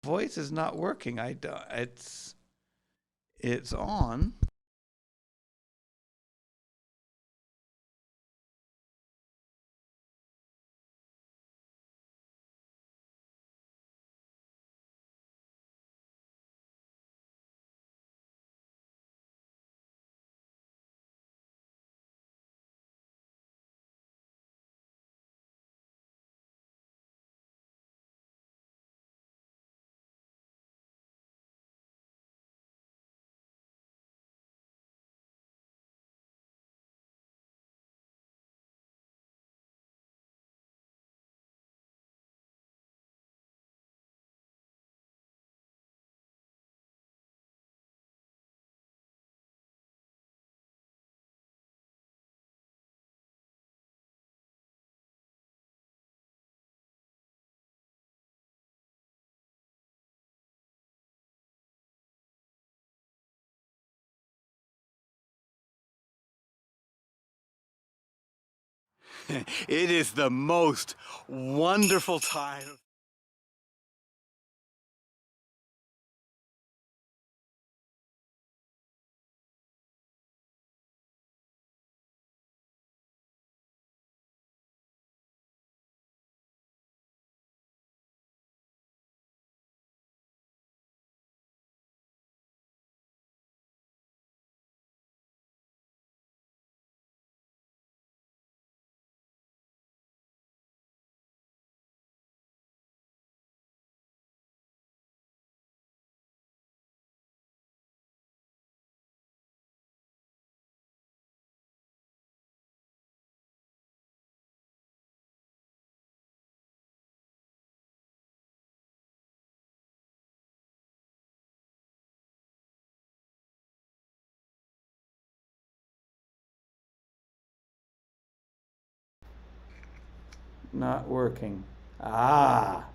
Voice is not working. I don't, it's on. It is the most wonderful time. Not working. Ah.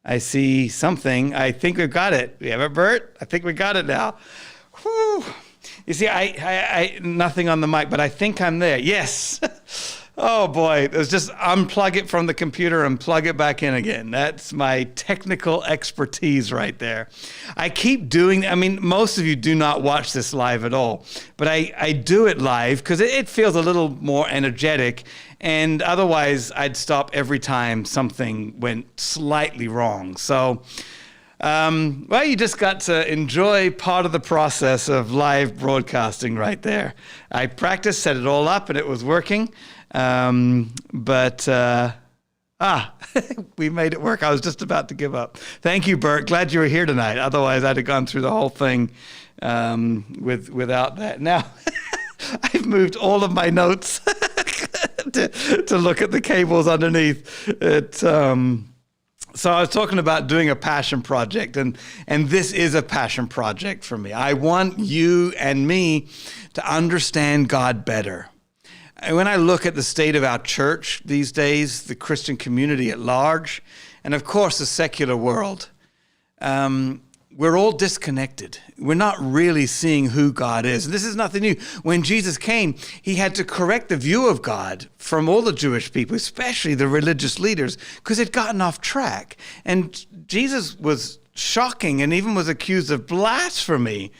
I see something. I think we've got it. We have it, Bert? I think we got it now. Whew. You see, I nothing on the mic, but I think I'm there. Yes. Oh boy, it was just unplug it from the computer and plug it back in again. That's my technical expertise right there. I keep doing, I mean, most of you do not watch this live at all, but I do it live because it feels a little more energetic, and otherwise I'd stop every time something went slightly wrong. So Well, you just got to enjoy part of the process of live broadcasting right there. I practiced, set it all up, and it was working. We made it work. I was just about to give up. Thank you, Bert. Glad you were here tonight. Otherwise, I'd have gone through the whole thing without that. Now, I've moved all of my notes to look at the cables underneath it. So I was talking about doing a passion project, and this is a passion project for me. I want you and me to understand God better. And when I look at the state of our church these days, the Christian community at large, and of course the secular world, we're all disconnected. We're not really seeing who God is. And this is nothing new. When Jesus came, he had to correct the view of God from all the Jewish people, especially the religious leaders, because they'd gotten off track. And Jesus was shocking and even was accused of blasphemy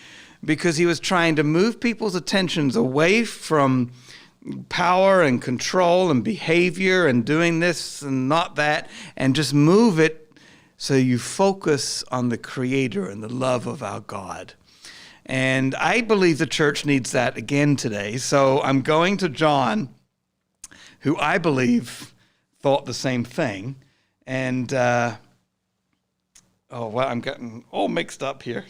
because he was trying to move people's attentions away from power and control and behavior and doing this and not that, and just move it so you focus on the Creator and the love of our God. And I believe the church needs that again today. So I'm going to John, who I believe thought the same thing. And, I'm getting all mixed up here.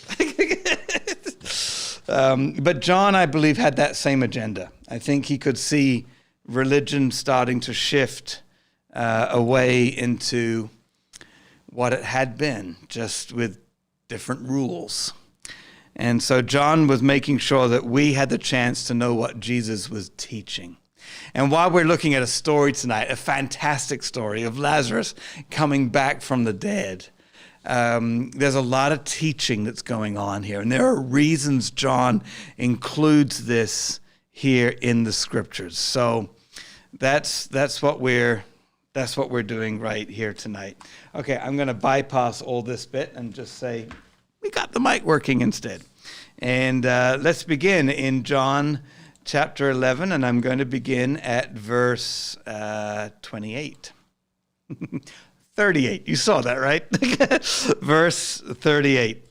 But John, I believe, had that same agenda. I think he could see religion starting to shift away into what it had been, just with different rules. And so John was making sure that we had the chance to know what Jesus was teaching. And while we're looking at a story tonight, a fantastic story of Lazarus coming back from the dead, there's a lot of teaching that's going on here. And there are reasons John includes this here in the scriptures. So that's what we're doing right here tonight. Okay, I'm going to bypass all this bit and just say we got the mic working instead. And let's begin in John chapter 11, and I'm going to begin at verse 28. 38. You saw that, right? Verse 38.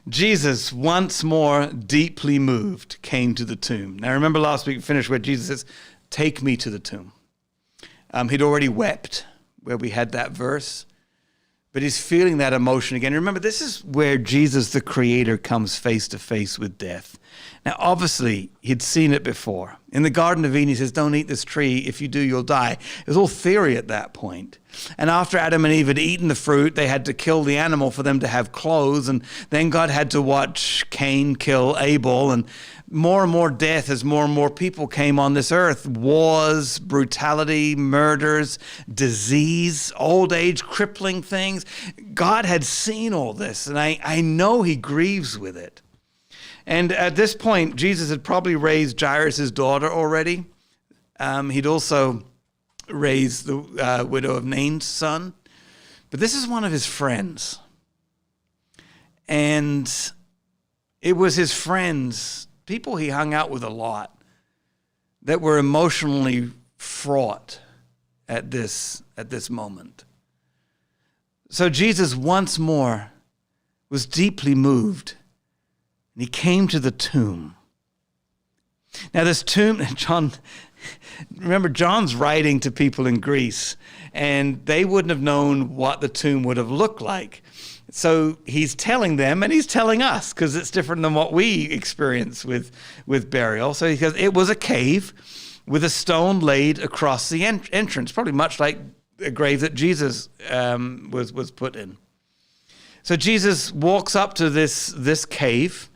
Jesus, once more deeply moved, came to the tomb. Now, remember last week we finished where Jesus says, "Take me to the tomb." He'd already wept, where we had that verse. But he's feeling that emotion again. Remember, this is where Jesus, the Creator, comes face to face with death. Now, obviously, he'd seen it before. In the Garden of Eden, he says, "Don't eat this tree. If you do, you'll die." It was all theory at that point. And after Adam and Eve had eaten the fruit, they had to kill the animal for them to have clothes. And then God had to watch Cain kill Abel. And more death as more and more people came on this earth. Wars, brutality, murders, disease, old age, crippling things. God had seen all this, and I know he grieves with it. And at this point, Jesus had probably raised Jairus' daughter already. He'd also raised the widow of Nain's son. But this is one of his friends. And it was his friends, people he hung out with a lot, that were emotionally fraught at this moment. So Jesus once more was deeply moved, and he came to the tomb. Now this tomb, remember John's writing to people in Greece, and they wouldn't have known what the tomb would have looked like. So he's telling them, and he's telling us, because it's different than what we experience with burial. So he says it was a cave with a stone laid across the entrance, probably much like a grave that Jesus was put in. So Jesus walks up to this cave,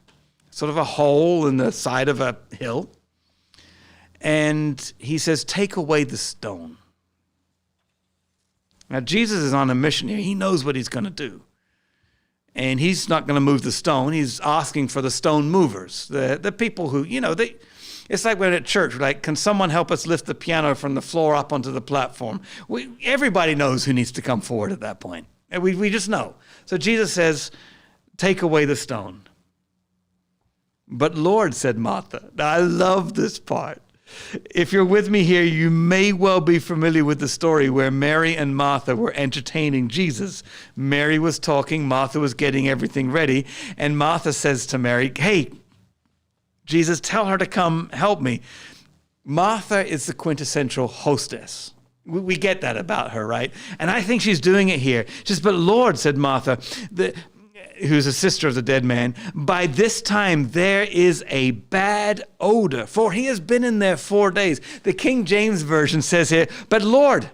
sort of a hole in the side of a hill, and he says, "Take away the stone." Now Jesus is on a mission here. He knows what he's going to do. And he's not going to move the stone. He's asking for the stone movers, the people who, it's like when at church, like, can someone help us lift the piano from the floor up onto the platform? Everybody knows who needs to come forward at that point. And we just know. So Jesus says, "Take away the stone." "But Lord," said Martha. Now, I love this part. If you're with me here, you may well be familiar with the story where Mary and Martha were entertaining Jesus. Mary was talking, Martha was getting everything ready, and Martha says to Mary, "Hey, Jesus, tell her to come help me." Martha is the quintessential hostess. We get that about her, right? And I think she's doing it here. She says, "But Lord," said Martha, who's a sister of the dead man, "by this time there is a bad odor, for he has been in there 4 days." The King James Version says here, "But Lord,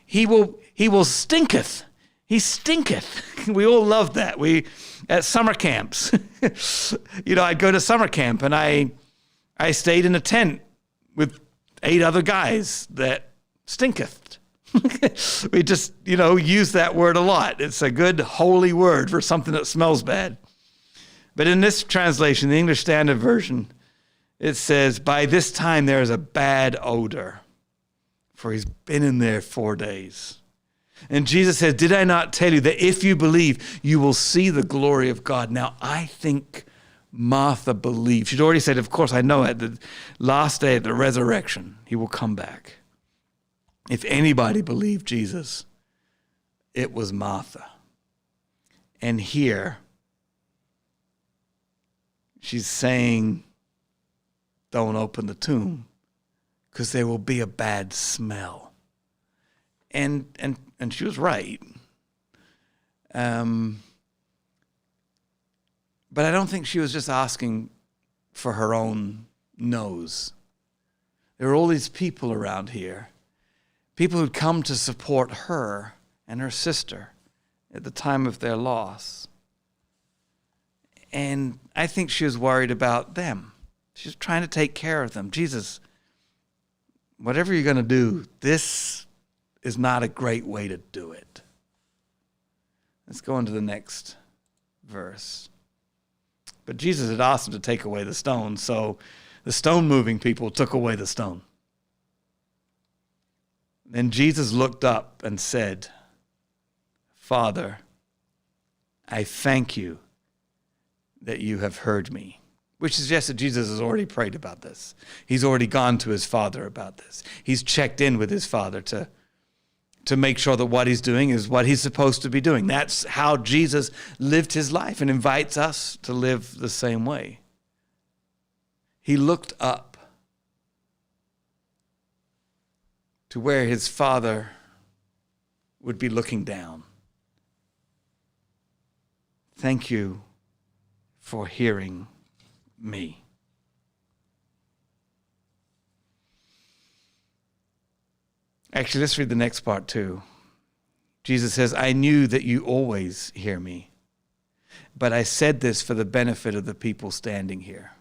he will stinketh. He stinketh." We all love that. We at summer camps. I'd go to summer camp and I stayed in a tent with 8 other guys that stinketh. We just, use that word a lot. It's a good holy word for something that smells bad. But in this translation, the English Standard Version, it says, "By this time there is a bad odor, for he's been in there 4 days." And Jesus says, "Did I not tell you that if you believe, you will see the glory of God?" Now, I think Martha believed. She'd already said, "Of course, I know at the last day of the resurrection, he will come back." If anybody believed Jesus, it was Martha. And here, she's saying, "Don't open the tomb, because there will be a bad smell." And she was right. But I don't think she was just asking for her own nose. There are all these people around here, people who'd come to support her and her sister at the time of their loss. And I think she was worried about them. She was trying to take care of them. "Jesus, whatever you're going to do, this is not a great way to do it." Let's go on to the next verse. But Jesus had asked them to take away the stone, so the stone-moving people took away the stone. Then Jesus looked up and said, "Father, I thank you that you have heard me." Which suggests that Jesus has already prayed about this. He's already gone to his Father about this. He's checked in with his Father to make sure that what he's doing is what he's supposed to be doing. That's how Jesus lived his life and invites us to live the same way. He looked up to where his Father would be looking down. "Thank you for hearing me." Actually, let's read the next part too. Jesus says, "I knew that you always hear me, but I said this for the benefit of the people standing here,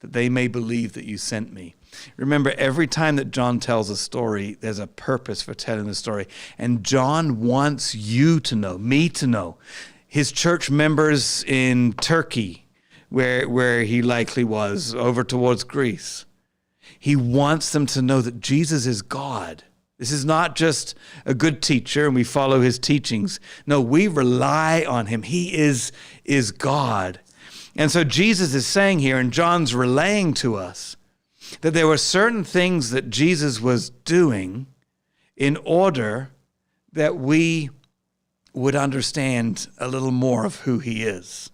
that they may believe that you sent me." Remember, every time that John tells a story, there's a purpose for telling the story. And John wants you to know, me to know, his church members in Turkey, where he likely was, over towards Greece. He wants them to know that Jesus is God. This is not just a good teacher and we follow his teachings. No, we rely on him. He is God. And so Jesus is saying here, and John's relaying to us, that there were certain things that Jesus was doing in order that we would understand a little more of who he is.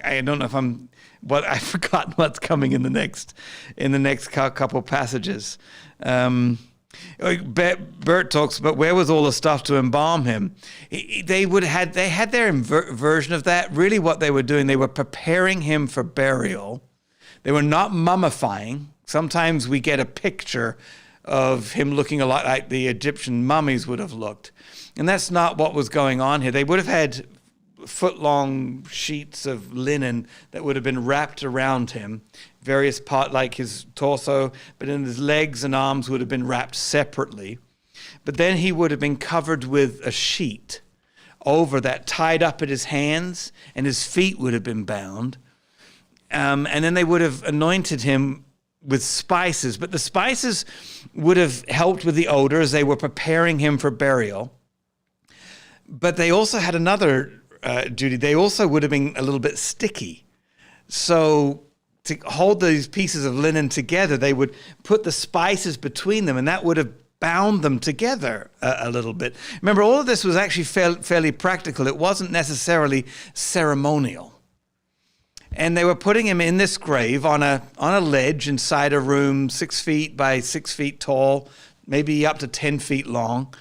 I don't know if I've forgotten what's coming in the next couple passages. Bert talks about where was all the stuff to embalm him. They had their version of that. Really what they were doing, they were preparing him for burial. They were not mummifying. Sometimes we get a picture of him looking a lot like the Egyptian mummies would have looked. And that's not what was going on here. They would have had foot-long sheets of linen that would have been wrapped around him, various parts like his torso, but then his legs and arms would have been wrapped separately. But then he would have been covered with a sheet over that, tied up at his hands, and his feet would have been bound. And then they would have anointed him with spices, but the spices would have helped with the odor as they were preparing him for burial. But they also had another duty. They also would have been a little bit sticky. So to hold these pieces of linen together, they would put the spices between them, and that would have bound them together a little bit. Remember, all of this was actually fairly practical. It wasn't necessarily ceremonial. And they were putting him in this grave on a ledge inside a room 6 feet by 6 feet tall, maybe up to 10 feet long.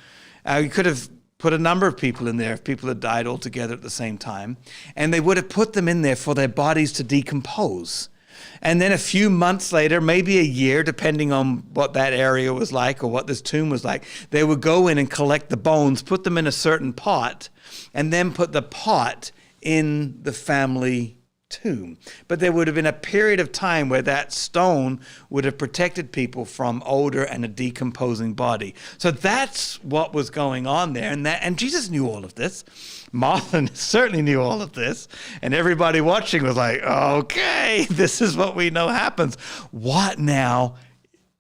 You could have put a number of people in there if people had died all together at the same time. And they would have put them in there for their bodies to decompose. And then a few months later, maybe a year, depending on what that area was like or what this tomb was like, they would go in and collect the bones, put them in a certain pot, and then put the pot in the family tomb. But there would have been a period of time where that stone would have protected people from odor and a decomposing body. So that's what was going on there. And Jesus knew all of this. Martha certainly knew all of this. And everybody watching was like, okay, this is what we know happens. What now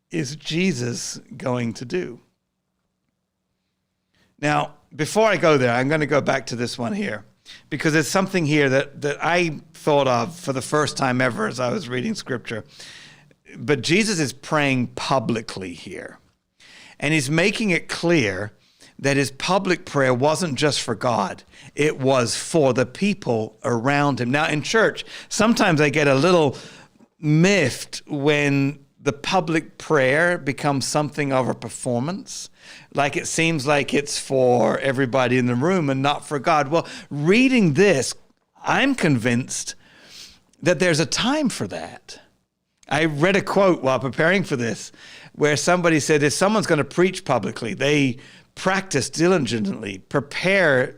is Jesus going to do? Now, before I go there, I'm going to go back to this one here, because there's something here that I thought of for the first time ever as I was reading scripture. But Jesus is praying publicly here. And he's making it clear that his public prayer wasn't just for God. It was for the people around him. Now, in church, sometimes I get a little miffed when the public prayer becomes something of a performance. Like it seems like it's for everybody in the room and not for God. Well, reading this, I'm convinced that there's a time for that. I read a quote while preparing for this where somebody said, if someone's going to preach publicly, they practice diligently, prepare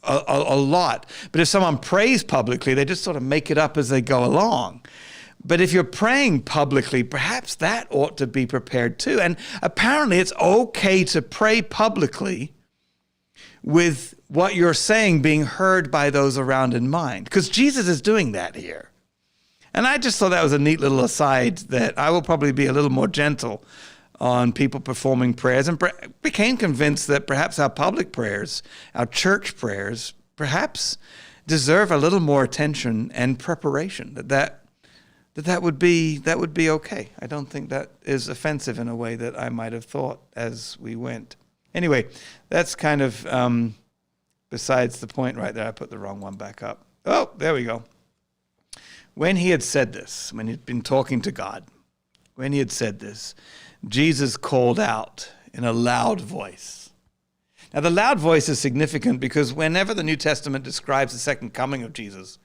a lot. But if someone prays publicly, they just sort of make it up as they go along. But if you're praying publicly, perhaps that ought to be prepared too. And apparently it's okay to pray publicly with what you're saying being heard by those around in mind, because Jesus is doing that here. And I just thought that was a neat little aside that I will probably be a little more gentle on people performing prayers, and became convinced that perhaps our public prayers, our church prayers, perhaps deserve a little more attention and preparation, that would be okay. I don't think that is offensive in a way that I might have thought as we went. Anyway, that's kind of besides the point right there. I put the wrong one back up. Oh, there we go. When he had said this, when he'd been talking to God, when he had said this, Jesus called out in a loud voice. Now, the loud voice is significant because whenever the New Testament describes the second coming of Jesus,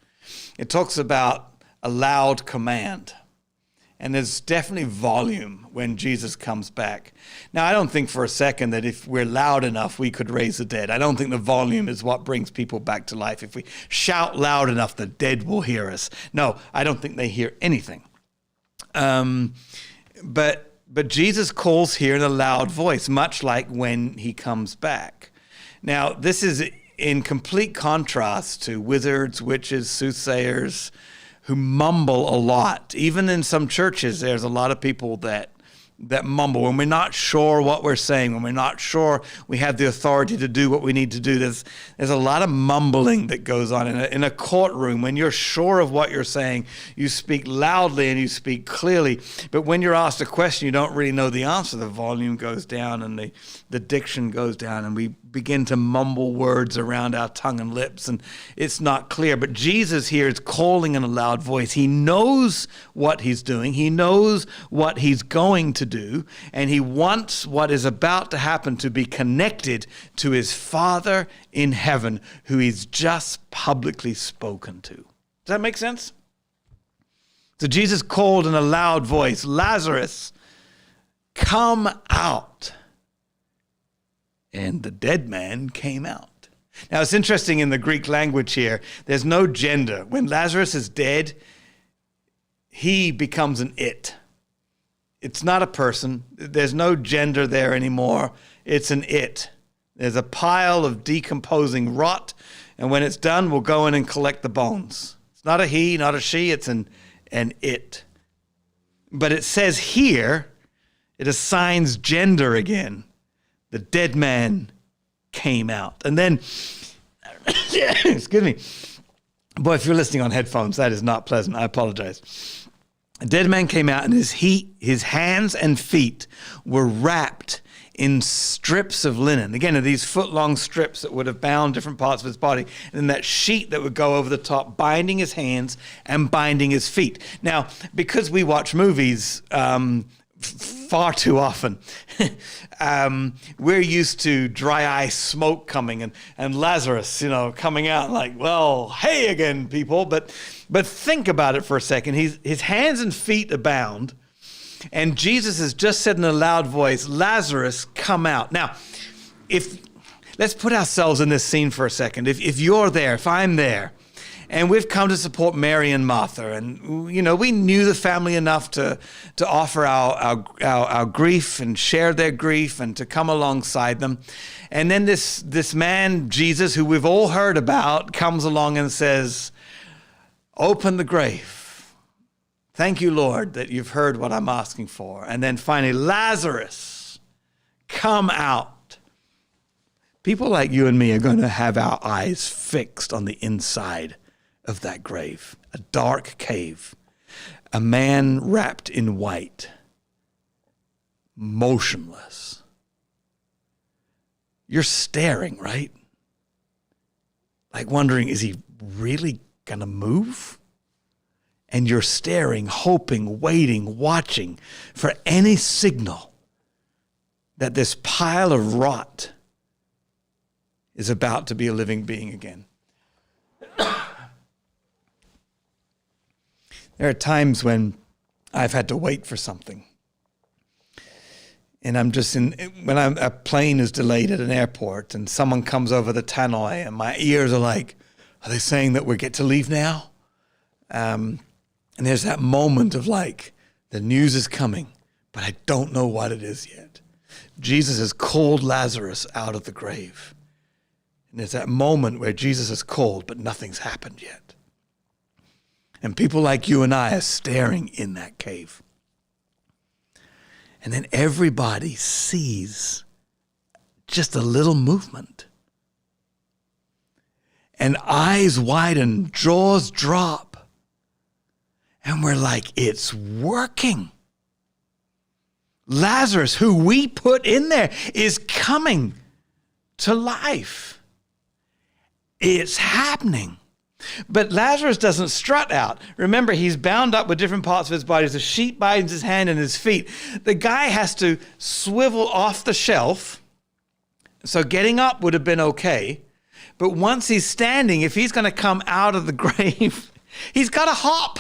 it talks about a loud command. And there's definitely volume when Jesus comes back. Now, I don't think for a second that if we're loud enough, we could raise the dead. I don't think the volume is what brings people back to life. If we shout loud enough, the dead will hear us. No, I don't think they hear anything. But Jesus calls here in a loud voice, much like when he comes back. Now, this is in complete contrast to wizards, witches, soothsayers, who mumble a lot. Even in some churches, there's a lot of people that mumble. When we're not sure what we're saying, when we're not sure we have the authority to do what we need to do, there's a lot of mumbling that goes on in a courtroom. When you're sure of what you're saying, you speak loudly and you speak clearly. But when you're asked a question, you don't really know the answer. The volume goes down and the diction goes down, and we begin to mumble words around our tongue and lips, and it's not clear. But Jesus here is calling in a loud voice. He knows what he's doing. He knows what he's going to do, and he wants what is about to happen to be connected to his Father in heaven, who he's just publicly spoken to. Does that make sense? So Jesus called in a loud voice, "Lazarus, come out." And the dead man came out. Now, it's interesting in the Greek language here, there's no gender. When Lazarus is dead, he becomes an it. It's not a person. There's no gender there anymore. It's an it. There's a pile of decomposing rot, and when it's done, we'll go in and collect the bones. It's not a he, not a she, it's an it. But it says here, it assigns gender again. The dead man came out. And then, excuse me, Boy, if you're listening on headphones, that is not pleasant. I apologize. A dead man came out, and his hands and feet were wrapped in strips of linen. Again, these foot-long strips that would have bound different parts of his body, and then that sheet that would go over the top, binding his hands and binding his feet. Now, because we watch movies far too often, we're used to dry ice smoke coming and Lazarus, coming out like, well, hey again, people. But think about it for a second. His hands and feet are bound, and Jesus has just said in a loud voice, Lazarus, come out. Now, let's put ourselves in this scene for a second. If you're there, if I'm there, and we've come to support Mary and Martha, and we knew the family enough to offer our grief and share their grief and to come alongside them. And then this man, Jesus, who we've all heard about, comes along and says, open the grave. Thank you, Lord, that you've heard what I'm asking for. And then finally, Lazarus, come out. People like you and me are going to have our eyes fixed on the inside of that grave, a dark cave, a man wrapped in white, motionless. You're staring, right? Like wondering, is he really gonna move? And you're staring, hoping, waiting, watching for any signal that this pile of rot is about to be a living being again. There are times when I've had to wait for something. And a plane is delayed at an airport and someone comes over the tannoy and my ears are like, are they saying that we get to leave now? And there's that moment of like, the news is coming, but I don't know what it is yet. Jesus has called Lazarus out of the grave. And there's that moment where Jesus has called, but nothing's happened yet. And people like you and I are staring in that cave. And then everybody sees just a little movement. And eyes widen, jaws drop. And we're like, it's working. Lazarus, who we put in there, is coming to life. It's happening. But Lazarus doesn't strut out. Remember, he's bound up with different parts of his body. The sheet binds his hand and his feet. The guy has to swivel off the shelf. So getting up would have been okay. But once he's standing, if he's going to come out of the grave, he's got to hop.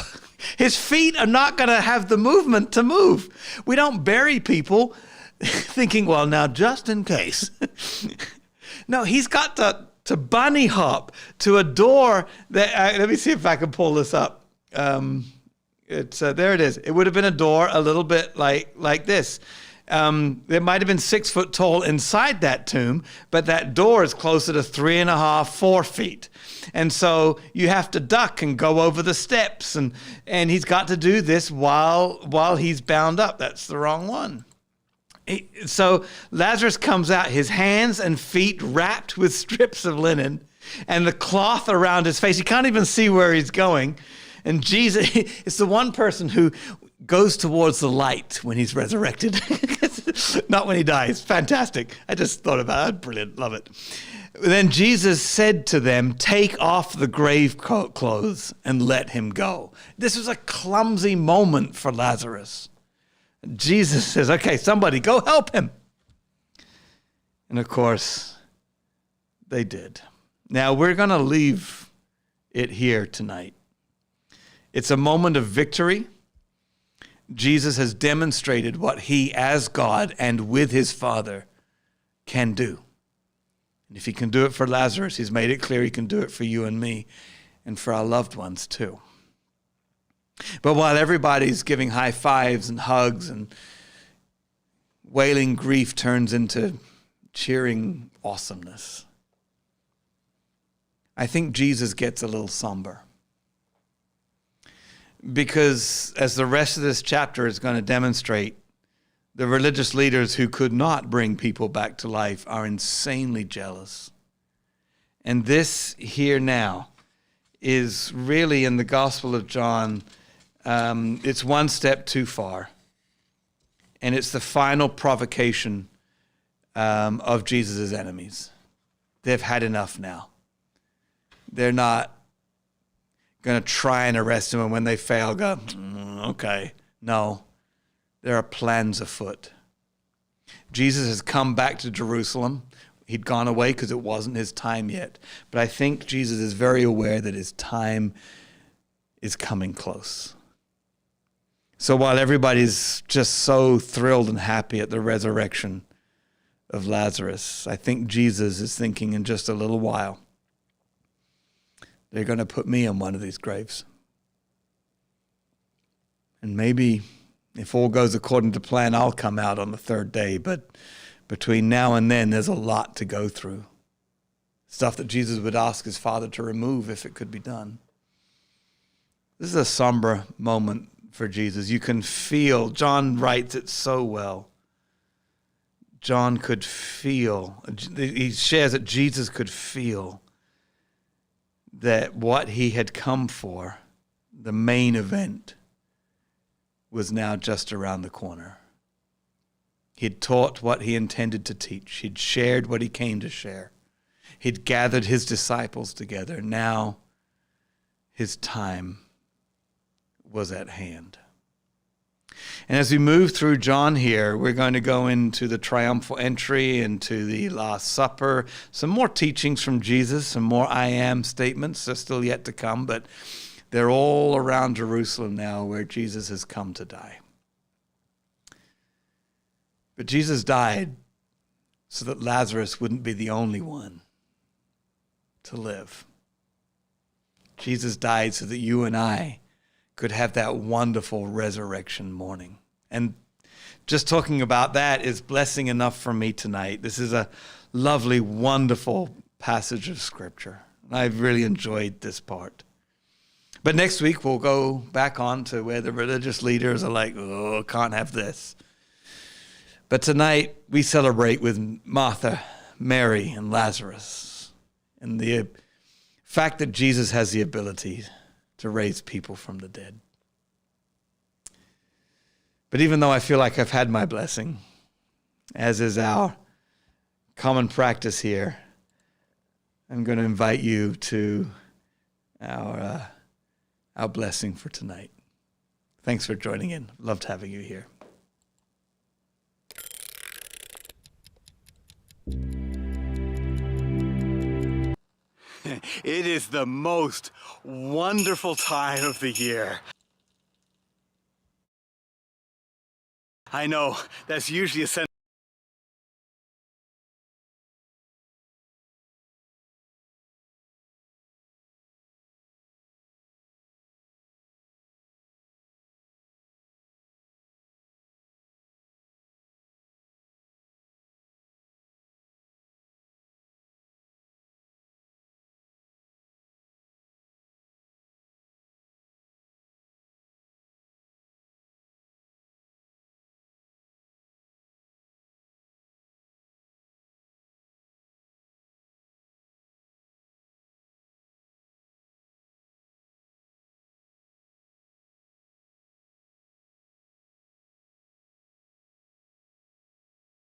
His feet are not going to have the movement to move. We don't bury people thinking, well, now just in case. No, he's got to bunny hop to a door that, let me see if I can pull this up. There it is. It would have been a door a little bit like this. There might have been 6 foot tall inside that tomb, but that door is closer to 3.5, 4 feet. And so you have to duck and go over the steps, and he's got to do this while he's bound up. That's the wrong one. So Lazarus comes out, his hands and feet wrapped with strips of linen and the cloth around his face. You can't even see where he's going. And Jesus is the one person who goes towards the light when he's resurrected, not when he dies. Fantastic. I just thought about it. Brilliant. Love it. Then Jesus said to them, take off the grave clothes and let him go. This was a clumsy moment for Lazarus. Jesus says, okay, somebody go help him. And of course, they did. Now, we're going to leave it here tonight. It's a moment of victory. Jesus has demonstrated what he, as God and with his Father, can do. And if he can do it for Lazarus, he's made it clear he can do it for you and me and for our loved ones too. But while everybody's giving high fives and hugs and wailing grief turns into cheering awesomeness, I think Jesus gets a little somber. Because as the rest of this chapter is going to demonstrate, the religious leaders who could not bring people back to life are insanely jealous. And this here now is really in the Gospel of John. It's one step too far. And it's the final provocation of Jesus' enemies. They've had enough now. They're not going to try and arrest him, and when they fail, go, okay. No, there are plans afoot. Jesus has come back to Jerusalem. He'd gone away because it wasn't his time yet. But I think Jesus is very aware that his time is coming close. So while everybody's just so thrilled and happy at the resurrection of Lazarus, I think Jesus is thinking in just a little while, they're going to put me in one of these graves. And maybe if all goes according to plan, I'll come out on the third day. But between now and then, there's a lot to go through. Stuff that Jesus would ask his Father to remove if it could be done. This is a somber moment for Jesus. You can feel, John writes it so well. John could feel, he shares that Jesus could feel that what he had come for, the main event, was now just around the corner. He'd taught what he intended to teach. He'd shared what he came to share. He'd gathered his disciples together. Now his time was at hand. And as we move through John here, we're going to go into the triumphal entry, into the Last Supper, some more teachings from Jesus, some more I am statements. They're still yet to come, but they're all around Jerusalem now where Jesus has come to die. But Jesus died so that Lazarus wouldn't be the only one to live. Jesus died so that you and I could have that wonderful resurrection morning. And just talking about that is blessing enough for me tonight. This is a lovely, wonderful passage of Scripture. I've really enjoyed this part. But next week, we'll go back on to where the religious leaders are like, oh, can't have this. But tonight, we celebrate with Martha, Mary, and Lazarus, and the fact that Jesus has the ability to raise people from the dead. But even though I feel like I've had my blessing, as is our common practice here, I'm going to invite you to our blessing for tonight. Thanks for joining in. Loved having you here. It is the most wonderful time of the year. I know that's usually a